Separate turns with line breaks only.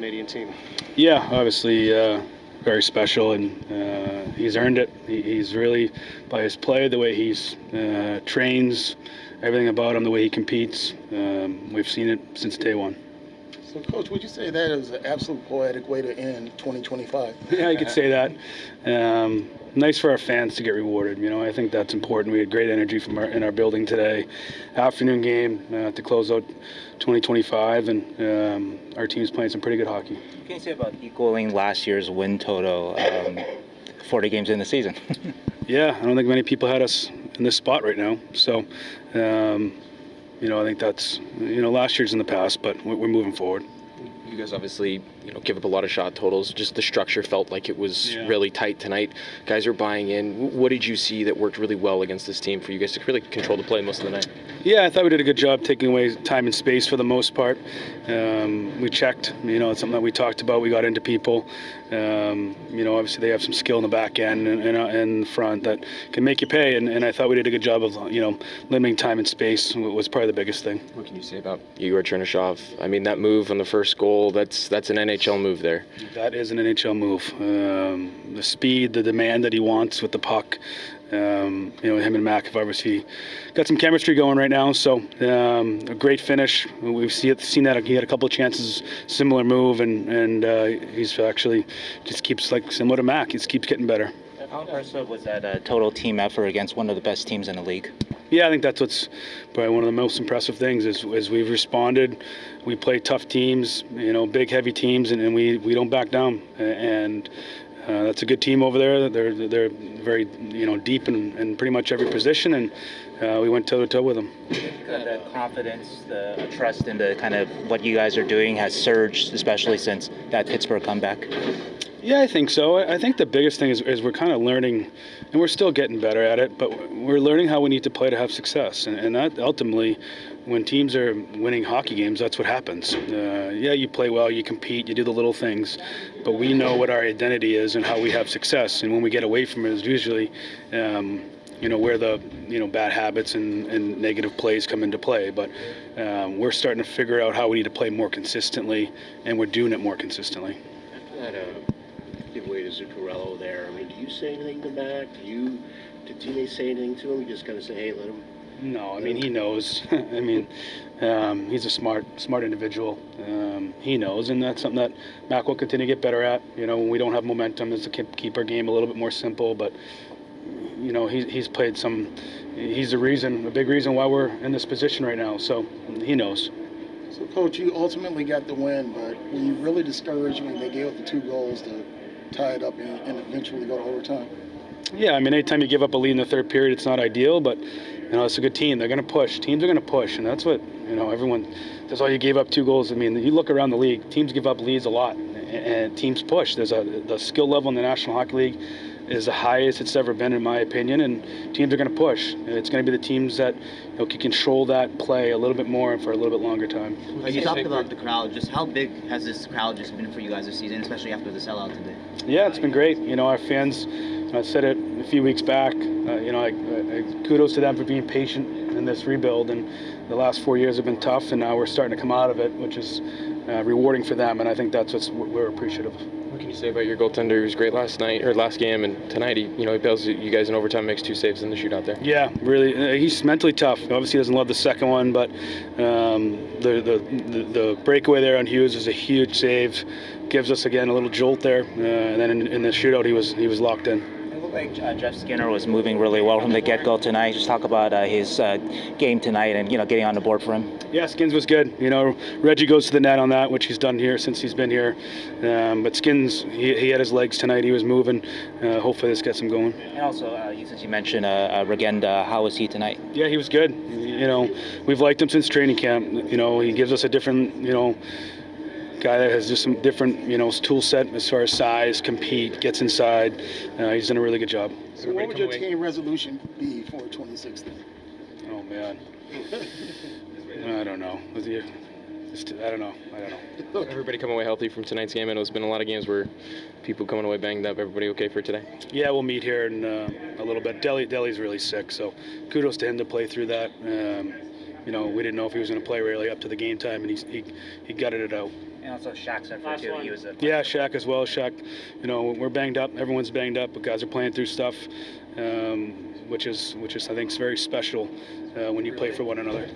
Canadian team.
Yeah, obviously very special, and he's earned it. He's really, by his play, the way he's trains, everything about him, the way he competes. We've seen it since day one.
So, Coach, would you say that is an absolute poetic way to end 2025?
Yeah, you could say that. Nice for our fans to get rewarded. I think that's important. We had great energy in our building today. Afternoon game to close out 2025, and our team's playing some pretty good hockey.
What can you say about equaling last year's win total, 40 games in the season?
Yeah, I don't think many people had us in this spot right now. So, I think that's, last year's in the past, but we're moving forward.
You guys obviously, give up a lot of shot totals. Just the structure felt like it was really tight tonight. Guys are buying in. What did you see that worked really well against this team for you guys to really control the play most of the night? Yeah,
I thought we did a good job taking away time and space for the most part. We checked. It's something that we talked about. We got into people. Obviously they have some skill in the back end and in front that can make you pay. And I thought we did a good job of, limiting time and space was probably the biggest thing.
What can you say about Igor Chernyshov? I mean, that move on the first goal, that's an NHL move there.
That is an NHL move. The speed, the demand that he wants with the puck. Him and Mac have obviously got some chemistry going right now. So a great finish. We've seen that he had a couple of chances, similar move, and he's actually just keeps like similar to Mac. He just keeps getting better.
How impressive was that total team effort against one of the best teams in the league?
Yeah, I think that's what's probably one of the most impressive things is we've responded. We play tough teams, big, heavy teams, and we don't back down. And that's a good team over there. They're very deep in pretty much every position, and we went toe to toe with them.
The confidence, the trust in the kind of what you guys are doing has surged, especially since that Pittsburgh comeback.
Yeah, I think so. I think the biggest thing is we're kind of learning, and we're still getting better at it, but we're learning how we need to play to have success. And that ultimately, when teams are winning hockey games, that's what happens. You play well, you compete, you do the little things, but we know what our identity is and how we have success. And when we get away from it is usually, where the bad habits and negative plays come into play. But we're starting to figure out how we need to play more consistently, and we're doing it more consistently.
Give way to Zuccarello there. I mean, do you say anything to Mac? Do teammates say anything to him? You just kind of say, hey, let him.
No, I mean, he knows. He's a smart individual. He knows, and that's something that Mac will continue to get better at. When we don't have momentum, is to keep our game a little bit more simple. But he's played some. He's a big reason why we're in this position right now. So he knows.
So, Coach, you ultimately got the win, but were you really discouraged when they gave up the 2 goals to tie it up and eventually go to overtime?
Yeah, I mean, anytime you give up a lead in the third period, it's not ideal, but, it's a good team. They're going to push. Teams are going to push, and that's what, everyone, that's why you gave up 2 goals. I mean, you look around the league, teams give up leads a lot, and teams push. The skill level in the National Hockey League is the highest it's ever been, in my opinion, and teams are going to push. And it's going to be the teams that can control that play a little bit more and for a little bit longer time.
You talked about the crowd. Just how big has this crowd just been for you guys this season, especially after the sellout today?
Yeah, it's been great. Our fans, I said it a few weeks back, kudos to them for being patient in this rebuild. And the last 4 years have been tough, and now we're starting to come out of it, which is rewarding for them, and I think that's what we're appreciative of.
What can you say about your goaltender? He was great last game, and tonight he bails you guys in overtime, makes 2 saves in the shootout there.
Yeah, really, he's mentally tough. Obviously, he doesn't love the second one, but the breakaway there on Hughes is a huge save. Gives us again a little jolt there, and then in the shootout he was locked in.
It looked like Jeff Skinner was moving really well from the get-go tonight. Just talk about his game tonight and getting on the board for him.
Yeah, Skins was good. Reggie goes to the net on that, which he's done here since he's been here. But Skins, he had his legs tonight. He was moving. Hopefully this gets him going.
And also, since you mentioned Regenda, how was he tonight?
Yeah, he was good. We've liked him since training camp. He gives us a different, guy that has just some different, tool set as far as size, compete, gets inside. He's done a really good job.
So what would your team resolution be for 2016?
Oh, man. I don't know. I don't know.
Everybody come away healthy from tonight's game. I know it's been a lot of games where people coming away banged up. Everybody okay for today?
Yeah, we'll meet here in a little bit. Deli's really sick, so kudos to him to play through that. We didn't know if he was going to play really up to the game time, and he gutted it out.
And also Shaq said for too. He was a
Yeah, Shaq as well. Shaq, we're banged up. Everyone's banged up, but guys are playing through stuff, which is I think is very special when you play for one another.